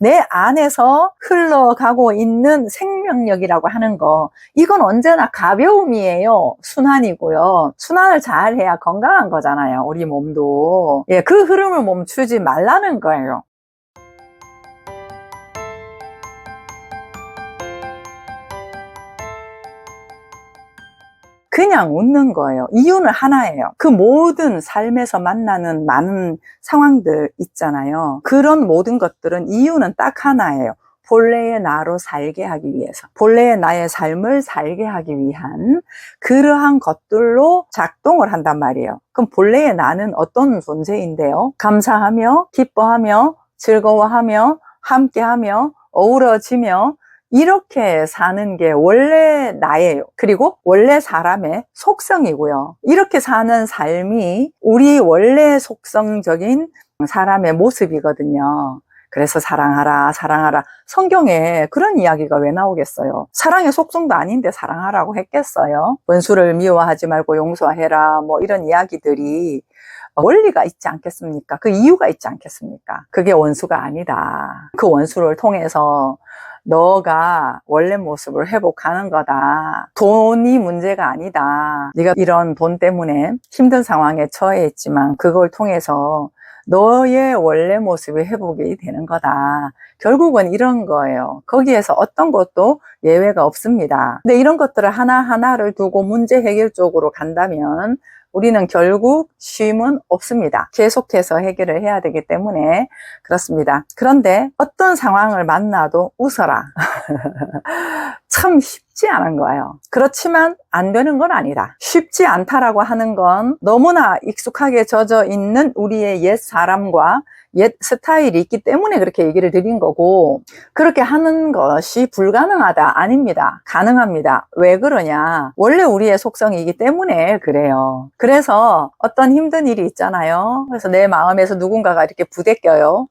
내 안에서 흘러가고 있는 생명력이라고 하는 거, 이건 언제나 가벼움이에요. 순환이고요. 순환을 잘해야 건강한 거잖아요, 우리 몸도. 예, 그 흐름을 멈추지 말라는 거예요. 그냥 웃는 거예요. 이유는 하나예요. 그 모든 삶에서 만나는 많은 상황들 있잖아요. 그런 모든 것들은 이유는 딱 하나예요. 본래의 나로 살게 하기 위해서, 본래의 나의 삶을 살게 하기 위한 그러한 것들로 작동을 한단 말이에요. 그럼 본래의 나는 어떤 존재인데요? 감사하며, 기뻐하며, 즐거워하며, 함께하며, 어우러지며, 이렇게 사는 게 원래 나예요. 그리고 원래 사람의 속성이고요. 이렇게 사는 삶이 우리 원래 속성적인 사람의 모습이거든요. 그래서 사랑하라, 사랑하라. 성경에 그런 이야기가 왜 나오겠어요? 사랑의 속성도 아닌데 사랑하라고 했겠어요? 원수를 미워하지 말고 용서해라, 뭐 이런 이야기들이 원리가 있지 않겠습니까? 그 이유가 있지 않겠습니까? 그게 원수가 아니다. 그 원수를 통해서 너가 원래 모습을 회복하는 거다. 돈이 문제가 아니다. 네가 이런 돈 때문에 힘든 상황에 처해 있지만 그걸 통해서 너의 원래 모습이 회복이 되는 거다. 결국은 이런 거예요. 거기에서 어떤 것도 예외가 없습니다. 근데 이런 것들을 하나하나를 두고 문제 해결 쪽으로 간다면 우리는 결국 쉼은 없습니다. 계속해서 해결을 해야 되기 때문에 그렇습니다. 그런데 어떤 상황을 만나도 웃어라. 참 쉽지 않은 거예요. 그렇지만 안 되는 건 아니다. 쉽지 않다라고 하는 건 너무나 익숙하게 젖어 있는 우리의 옛 사람과 옛 스타일이 있기 때문에 그렇게 얘기를 드린 거고, 그렇게 하는 것이 불가능하다? 아닙니다. 가능합니다. 왜 그러냐? 원래 우리의 속성이기 때문에 그래요. 그래서 어떤 힘든 일이 있잖아요. 그래서 내 마음에서 누군가가 이렇게 부딪혀요.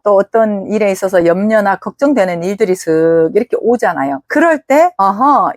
또 어떤 일에 있어서 염려나 걱정되는 일들이 슥 이렇게 오잖아요. 그럴 때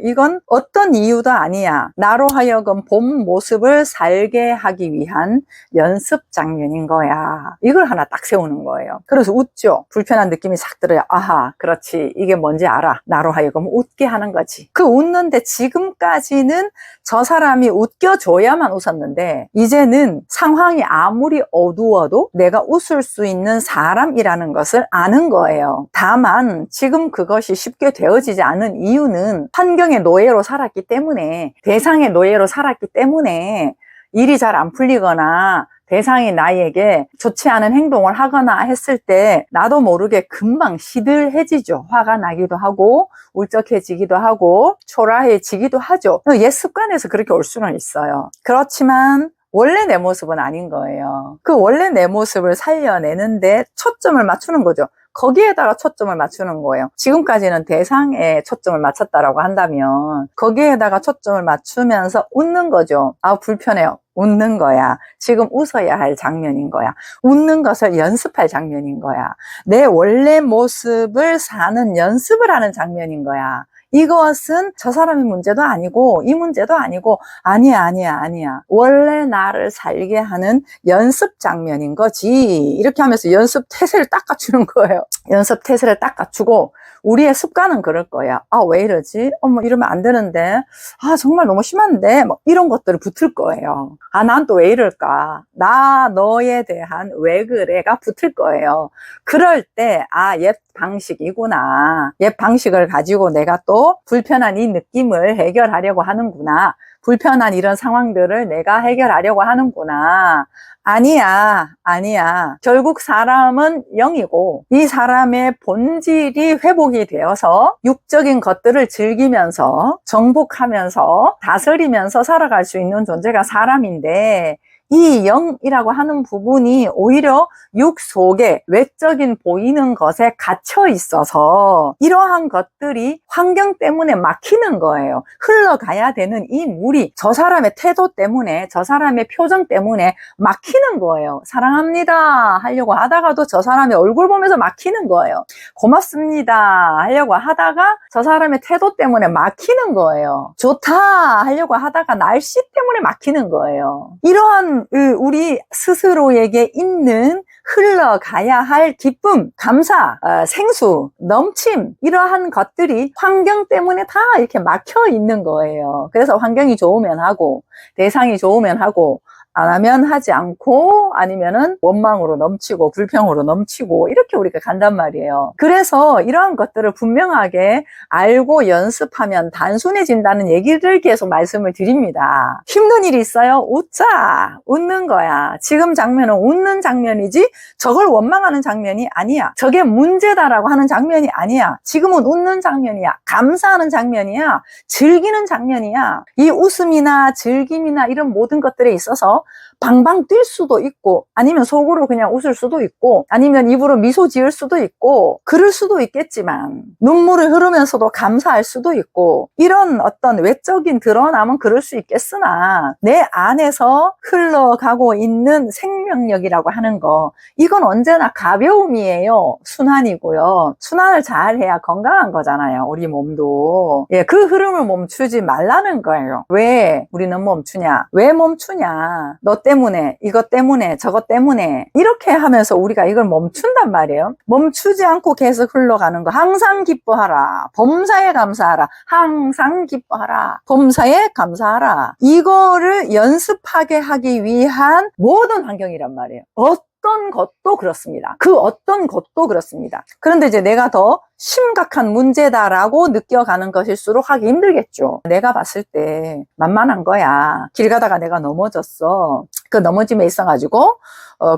이건 어떤 이유도 아니야. 나로 하여금 본 모습을 살게 하기 위한 연습 장면인 거야. 이걸 하나 딱 세우는 거예요. 그래서 웃죠. 불편한 느낌이 싹 들어요. 아하, 그렇지. 이게 뭔지 알아. 나로 하여금 웃게 하는 거지. 그 웃는데 지금까지는 저 사람이 웃겨줘야만 웃었는데 이제는 상황이 아무리 어두워도 내가 웃을 수 있는 사람이라는 것을 아는 거예요. 다만 지금 그것이 쉽게 되어지지 않은 이유는 환경의 노예로 살았기 때문에, 대상의 노예로 살았기 때문에 일이 잘 안 풀리거나 대상이 나에게 좋지 않은 행동을 하거나 했을 때 나도 모르게 금방 시들해지죠. 화가 나기도 하고 울적해지기도 하고 초라해지기도 하죠. 옛 습관에서 그렇게 올 수는 있어요. 그렇지만 원래 내 모습은 아닌 거예요. 그 원래 내 모습을 살려내는데 초점을 맞추는 거죠. 거기에다가 초점을 맞추는 거예요. 지금까지는 대상에 초점을 맞췄다라고 한다면 거기에다가 초점을 맞추면서 웃는 거죠. 아, 불편해요. 웃는 거야. 지금 웃어야 할 장면인 거야. 웃는 것을 연습할 장면인 거야. 내 원래 모습을 사는 연습을 하는 장면인 거야. 이것은 저 사람의 문제도 아니고 이 문제도 아니고 아니야. 원래 나를 살게 하는 연습 장면인 거지. 이렇게 하면서 연습 태세를 딱 갖추는 거예요. 연습 태세를 딱 갖추고 우리의 습관은 그럴 거야. 아, 왜 이러지? 이러면 안 되는데. 아, 정말 너무 심한데? 뭐 이런 것들을 붙을 거예요. 아, 난 또 왜 이럴까? 너에 대한 왜 그래가 붙을 거예요. 그럴 때, 아, 옛 방식이구나. 옛 방식을 가지고 내가 또 불편한 이 느낌을 해결하려고 하는구나. 불편한 이런 상황들을 내가 해결하려고 하는구나. 아니야. 결국 사람은 영이고 이 사람의 본질이 회복이 되어서 육적인 것들을 즐기면서 정복하면서 다스리면서 살아갈 수 있는 존재가 사람인데, 이 영이라고 하는 부분이 오히려 육 속에 외적인 보이는 것에 갇혀 있어서 이러한 것들이 환경 때문에 막히는 거예요. 흘러가야 되는 이 물이 저 사람의 태도 때문에, 저 사람의 표정 때문에 막히는 거예요. 사랑합니다 하려고 하다가도 저 사람의 얼굴 보면서 막히는 거예요. 고맙습니다 하려고 하다가 저 사람의 태도 때문에 막히는 거예요. 좋다 하려고 하다가 날씨 때문에 막히는 거예요. 이러한 우리 스스로에게 있는 흘러가야 할 기쁨, 감사, 생수, 넘침 이러한 것들이 환경 때문에 다 이렇게 막혀 있는 거예요. 그래서 환경이 좋으면 하고 대상이 좋으면 하고 안 하면 하지 않고 아니면은 원망으로 넘치고 불평으로 넘치고 이렇게 우리가 간단 말이에요. 그래서 이러한 것들을 분명하게 알고 연습하면 단순해진다는 얘기를 계속 말씀을 드립니다. 힘든 일이 있어요? 웃자. 웃는 거야. 지금 장면은 웃는 장면이지 저걸 원망하는 장면이 아니야. 저게 문제다라고 하는 장면이 아니야. 지금은 웃는 장면이야. 감사하는 장면이야. 즐기는 장면이야. 이 웃음이나 즐김이나 이런 모든 것들에 있어서 방방 뛸 수도 있고 아니면 속으로 그냥 웃을 수도 있고 아니면 입으로 미소 지을 수도 있고 그럴 수도 있겠지만 눈물을 흐르면서도 감사할 수도 있고 이런 어떤 외적인 드러남은 그럴 수 있겠으나 내 안에서 흘러가고 있는 생명력이라고 하는 거 이건 언제나 가벼움이에요. 순환이고요. 순환을 잘해야 건강한 거잖아요. 우리 몸도. 예, 그 흐름을 멈추지 말라는 거예요. 왜 우리는 멈추냐? 왜 멈추냐? 너 때문에, 이것 때문에, 저것 때문에 이렇게 하면서 우리가 이걸 멈춘단 말이에요. 멈추지 않고 계속 흘러가는 거. 항상 기뻐하라. 범사에 감사하라. 항상 기뻐하라. 범사에 감사하라. 이거를 연습하게 하기 위한 모든 환경이란 말이에요. 어떤 것도 그렇습니다. 그 어떤 것도 그렇습니다. 그런데 이제 내가 더 심각한 문제다라고 느껴가는 것일수록 하기 힘들겠죠. 내가 봤을 때 만만한 거야. 길 가다가 내가 넘어졌어. 그 넘어짐에 있어가지고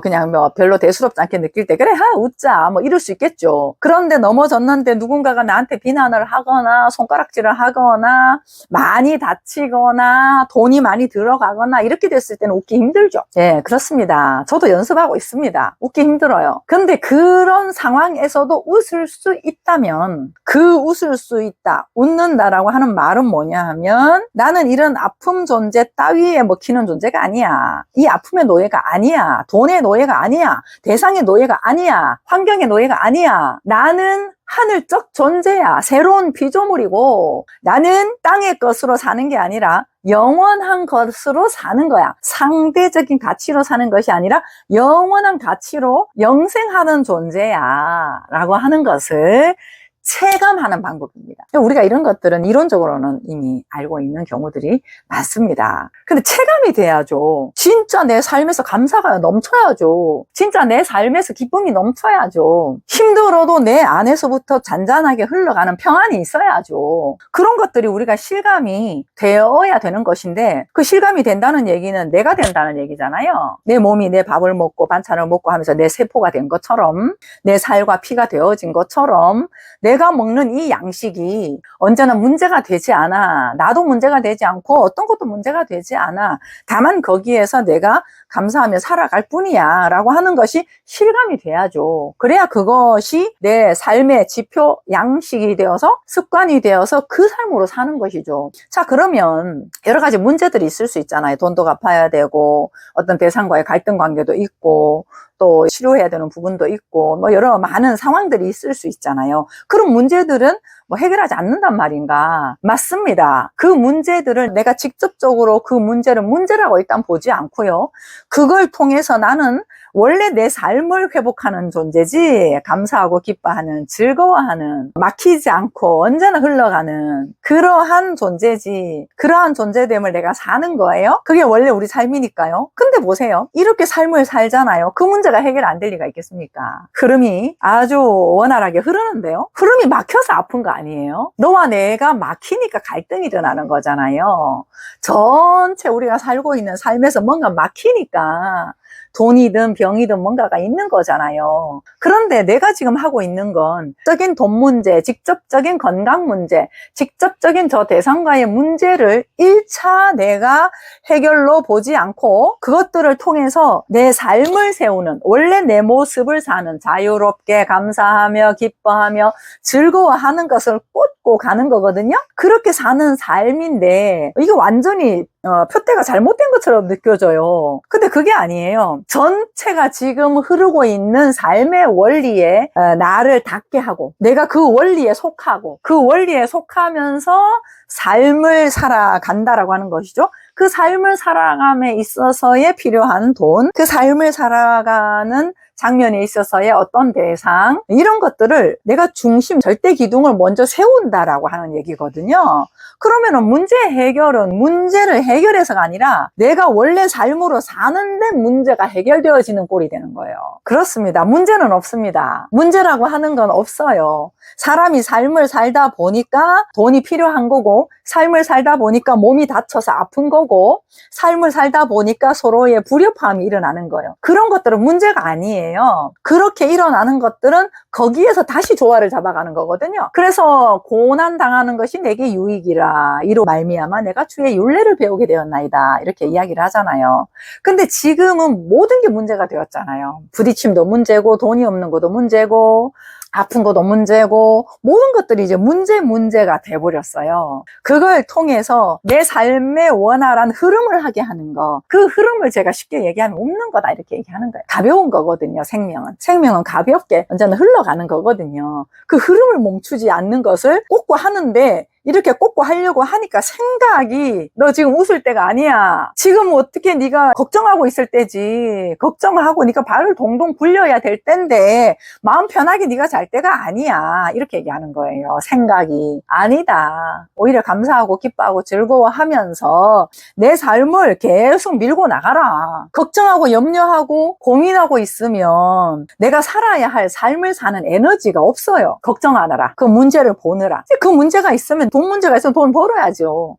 그냥 뭐 별로 대수롭지 않게 느낄 때 그래 웃자 뭐 이럴 수 있겠죠. 그런데 넘어졌는데 누군가가 나한테 비난을 하거나 손가락질을 하거나 많이 다치거나 돈이 많이 들어가거나 이렇게 됐을 때는 웃기 힘들죠. 예, 그렇습니다. 저도 연습하고 있습니다. 웃기 힘들어요. 근데 그런 상황에서도 웃을 수 있다면 그 웃을 수 있다, 웃는다라고 하는 말은 뭐냐 하면 나는 이런 아픔 존재 따위에 먹히는 존재가 아니야. 이 아픔의 노예가 아니야. 돈의 노예가 아니야. 대상의 노예가 아니야. 환경의 노예가 아니야. 나는 하늘적 존재야. 새로운 피조물이고 나는 땅의 것으로 사는 게 아니라 영원한 것으로 사는 거야. 상대적인 가치로 사는 것이 아니라 영원한 가치로 영생하는 존재야 라고 하는 것을 체감하는 방법입니다. 우리가 이런 것들은 이론적으로는 이미 알고 있는 경우들이 많습니다. 근데 체감이 돼야죠. 진짜 내 삶에서 감사가 넘쳐야죠. 진짜 내 삶에서 기쁨이 넘쳐야죠. 힘들어도 내 안에서부터 잔잔하게 흘러가는 평안이 있어야죠. 그런 것들이 우리가 실감이 되어야 되는 것인데 그 실감이 된다는 얘기는 내가 된다는 얘기잖아요. 내 몸이 내 밥을 먹고 반찬을 먹고 하면서 내 세포가 된 것처럼 내 살과 피가 되어진 것처럼 내가 먹는 이 양식이 언제나 문제가 되지 않아. 나도 문제가 되지 않고 어떤 것도 문제가 되지 않아. 다만 거기에서 내가 감사하며 살아갈 뿐이야 라고 하는 것이 실감이 돼야죠. 그래야 그것이 내 삶의 지표 양식이 되어서 습관이 되어서 그 삶으로 사는 것이죠. 자, 그러면 여러 가지 문제들이 있을 수 있잖아요. 돈도 갚아야 되고 어떤 대상과의 갈등 관계도 있고 또 치료해야 되는 부분도 있고 뭐 여러 많은 상황들이 있을 수 있잖아요. 그런 문제들은 뭐 해결하지 않는단 말인가? 맞습니다. 그 문제들을 내가 직접적으로 그 문제를 문제라고 일단 보지 않고요. 그걸 통해서 나는 원래 내 삶을 회복하는 존재지, 감사하고 기뻐하는, 즐거워하는, 막히지 않고 언제나 흘러가는 그러한 존재지, 그러한 존재됨을 내가 사는 거예요. 그게 원래 우리 삶이니까요. 근데 보세요, 이렇게 삶을 살잖아요. 그 문제가 해결 안 될 리가 있겠습니까? 흐름이 아주 원활하게 흐르는데요, 흐름이 막혀서 아픈 거 아니에요? 너와 내가 막히니까 갈등이 일어나는 거잖아요. 전체 우리가 살고 있는 삶에서 뭔가 막히니까 돈이든 병이든 뭔가가 있는 거잖아요. 그런데 내가 지금 하고 있는 건 직접적인 돈 문제, 직접적인 건강 문제, 직접적인 저 대상과의 문제를 1차 내가 해결로 보지 않고 그것들을 통해서 내 삶을 세우는, 원래 내 모습을 사는, 자유롭게 감사하며 기뻐하며 즐거워하는 것을 꽂고 가는 거거든요. 그렇게 사는 삶인데 이게 완전히 표대가 잘못된 것처럼 느껴져요. 근데 그게 아니에요. 전체가 지금 흐르고 있는 삶의 원리에 나를 닿게 하고 내가 그 원리에 속하고 그 원리에 속하면서 삶을 살아간다라고 하는 것이죠. 그 삶을 살아감에 있어서의 필요한 돈, 그 삶을 살아가는 장면에 있어서의 어떤 대상, 이런 것들을 내가 중심, 절대 기둥을 먼저 세운다라고 하는 얘기거든요. 그러면은 문제 해결은 문제를 해결해서가 아니라 내가 원래 삶으로 사는데 문제가 해결되어지는 꼴이 되는 거예요. 그렇습니다. 문제는 없습니다. 문제라고 하는 건 없어요. 사람이 삶을 살다 보니까 돈이 필요한 거고, 삶을 살다 보니까 몸이 다쳐서 아픈 거고, 삶을 살다 보니까 서로의 불협화음이 일어나는 거예요. 그런 것들은 문제가 아니에요. 그렇게 일어나는 것들은 거기에서 다시 조화를 잡아가는 거거든요. 그래서 고난 당하는 것이 내게 유익이라, 이로 말미암아 내가 주의 율례를 배우게 되었나이다, 이렇게 이야기를 하잖아요. 근데 지금은 모든 게 문제가 되었잖아요. 부딪힘도 문제고, 돈이 없는 것도 문제고, 아픈 것도 문제고, 모든 것들이 이제 문제가 돼버렸어요. 그걸 통해서 내 삶의 원활한 흐름을 하게 하는 거, 그 흐름을 제가 쉽게 얘기하면 없는 거다, 이렇게 얘기하는 거예요. 가벼운 거거든요. 생명은 가볍게 언제나 흘러가는 거거든요. 그 흐름을 멈추지 않는 것을 꽂고 하는데, 이렇게 꽂고 하려고 하니까 생각이, 너 지금 웃을 때가 아니야, 지금 어떻게 네가 걱정하고 있을 때지, 걱정을 하고 네가 발을 동동 굴려야 될 때인데 마음 편하게 네가 잘 때가 아니야, 이렇게 얘기하는 거예요. 생각이 아니다, 오히려 감사하고 기뻐하고 즐거워하면서 내 삶을 계속 밀고 나가라. 걱정하고 염려하고 고민하고 있으면 내가 살아야 할 삶을 사는 에너지가 없어요. 걱정하느라, 그 문제를 보느라. 그 문제가 있으면, 돈 문제가 있으면 돈 벌어야죠.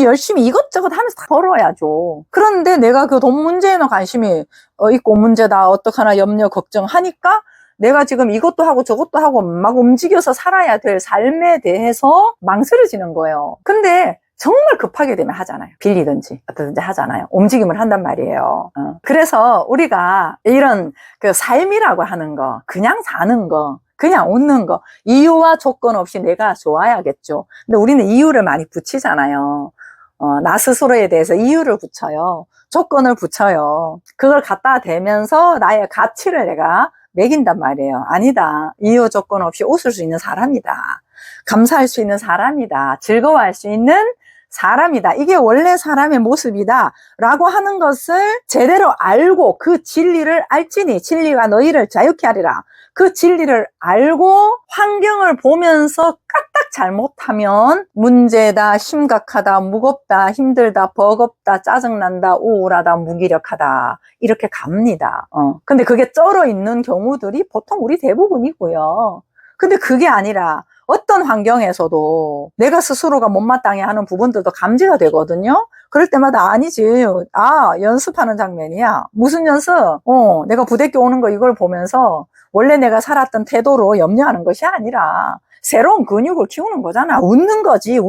열심히 이것저것 하면서 다 벌어야죠. 그런데 내가 그 돈 문제에는 관심이 있고, 문제다, 어떡하나 염려 걱정하니까 내가 지금 이것도 하고 저것도 하고 막 움직여서 살아야 될 삶에 대해서 망설여지는 거예요. 근데 정말 급하게 되면 하잖아요. 빌리든지 어떻든지 하잖아요. 움직임을 한단 말이에요. 그래서 우리가 이런 그 삶이라고 하는 거, 그냥 사는 거, 그냥 웃는 거, 이유와 조건 없이 내가 좋아야겠죠. 근데 우리는 이유를 많이 붙이잖아요. 나 스스로에 대해서 이유를 붙여요. 조건을 붙여요. 그걸 갖다 대면서 나의 가치를 내가 매긴단 말이에요. 아니다, 이유 조건 없이 웃을 수 있는 사람이다, 감사할 수 있는 사람이다, 즐거워할 수 있는 사람이다, 이게 원래 사람의 모습이다 라고 하는 것을 제대로 알고, 그 진리를 알지니 진리가 너희를 자유케 하리라, 그 진리를 알고 환경을 보면서 까딱 잘못하면 문제다, 심각하다, 무겁다, 힘들다, 버겁다, 짜증난다, 우울하다, 무기력하다, 이렇게 갑니다. 근데 그게 쩔어 있는 경우들이 보통 우리 대부분이고요. 근데 그게 아니라 어떤 환경에서도 내가 스스로가 못마땅해 하는 부분들도 감지가 되거든요. 그럴 때마다 아니지, 연습하는 장면이야. 무슨 연습? 내가 부대껴 오는 거, 이걸 보면서 원래 내가 살았던 태도로 염려하는 것이 아니라 새로운 근육을 키우는 거잖아. 웃는 거지.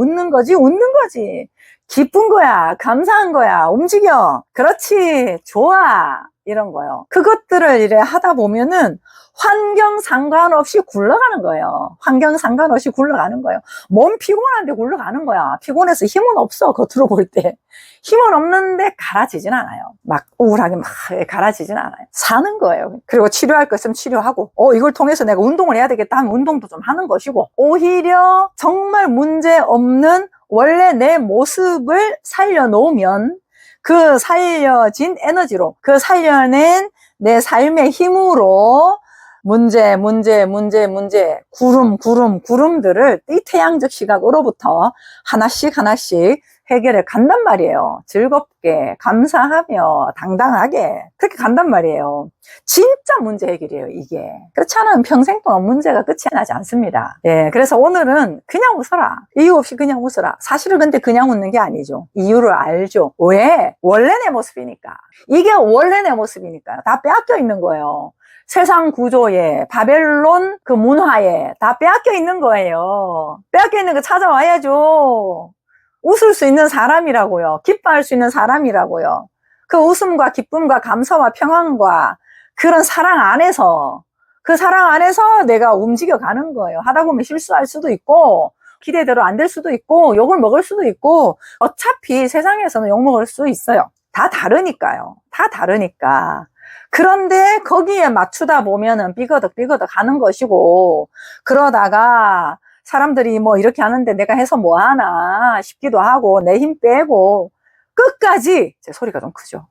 기쁜 거야, 감사한 거야, 움직여, 그렇지, 좋아, 이런 거요. 그것들을 이래 하다 보면은 환경 상관없이 굴러가는 거예요. 환경 상관없이 굴러가는 거예요. 몸 피곤한데 굴러가는 거야. 피곤해서 힘은 없어, 겉으로 볼 때. 힘은 없는데 가라지진 않아요. 막 우울하게 막 가라지진 않아요. 사는 거예요. 그리고 치료할 거 있으면 치료하고, 이걸 통해서 내가 운동을 해야 되겠다 하면 운동도 좀 하는 것이고, 오히려 정말 문제 없는 원래 내 모습을 살려놓으면 그 살려진 에너지로, 그 살려낸 내 삶의 힘으로 구름들을 이 태양적 시각으로부터 하나씩 해결해 간단 말이에요. 즐겁게, 감사하며, 당당하게, 그렇게 간단 말이에요. 진짜 문제 해결이에요, 이게. 그렇지 않으면 평생 동안 문제가 끝이 나지 않습니다. 예, 그래서 오늘은 그냥 웃어라. 이유 없이 그냥 웃어라. 사실은 근데 그냥 웃는 게 아니죠. 이유를 알죠. 왜? 원래 내 모습이니까. 이게 원래 내 모습이니까. 다 빼앗겨 있는 거예요. 세상 구조에, 바벨론 그 문화에 다 빼앗겨 있는 거예요. 빼앗겨 있는 거 찾아와야죠. 웃을 수 있는 사람이라고요. 기뻐할 수 있는 사람이라고요. 그 웃음과 기쁨과 감사와 평안과 그런 사랑 안에서, 그 사랑 안에서 내가 움직여 가는 거예요. 하다 보면 실수할 수도 있고, 기대대로 안 될 수도 있고, 욕을 먹을 수도 있고, 어차피 세상에서는 욕 먹을 수 있어요. 다 다르니까요. 다 다르니까. 그런데 거기에 맞추다 보면은 삐거덕 하는 것이고, 그러다가 사람들이 뭐 이렇게 하는데 내가 해서 뭐 하나 싶기도 하고, 내 힘 빼고, 끝까지, 제 소리가 좀 크죠.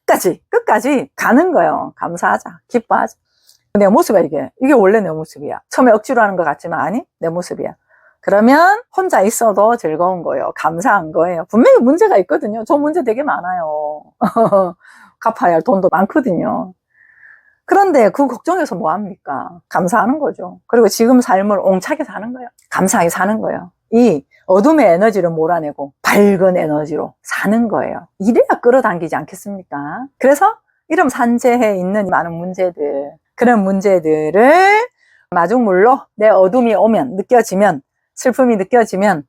끝까지 가는 거예요. 감사하자, 기뻐하자. 내 모습이야, 이게 원래 내 모습이야. 처음에 억지로 하는 것 같지만 아니, 내 모습이야. 그러면 혼자 있어도 즐거운 거예요. 감사한 거예요. 분명히 문제가 있거든요. 저 문제 되게 많아요. 갚아야 할 돈도 많거든요. 그런데 그 걱정해서 뭐 합니까? 감사하는 거죠. 그리고 지금 삶을 옹차게 사는 거예요. 감사하게 사는 거예요. 이 어둠의 에너지를 몰아내고 밝은 에너지로 사는 거예요. 이래야 끌어당기지 않겠습니까? 그래서 이런 산재해 있는 많은 문제들, 그런 문제들을 마중물로 내 어둠이 오면, 느껴지면, 슬픔이 느껴지면,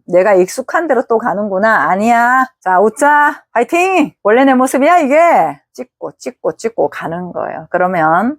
내가 익숙한 대로 또 가는구나. 아니야. 자, 웃자. 화이팅! 원래 내 모습이야, 이게. 찍고 가는 거예요. 그러면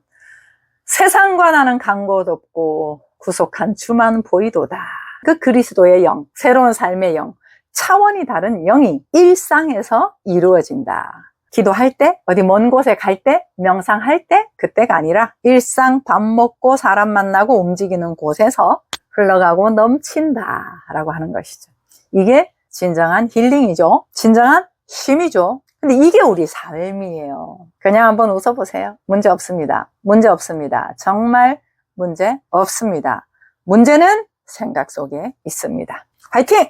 세상과 나는 간 곳 없고 구속한 주만 보이도다. 그 그리스도의 영, 새로운 삶의 영, 차원이 다른 영이 일상에서 이루어진다. 기도할 때, 어디 먼 곳에 갈 때, 명상할 때, 그때가 아니라 일상 밥 먹고 사람 만나고 움직이는 곳에서 흘러가고 넘친다 라고 하는 것이죠. 이게 진정한 힐링이죠. 진정한 힘이죠. 근데 이게 우리 삶이에요. 그냥 한번 웃어보세요. 문제 없습니다. 문제 없습니다. 정말 문제 없습니다. 문제는 생각 속에 있습니다. 화이팅!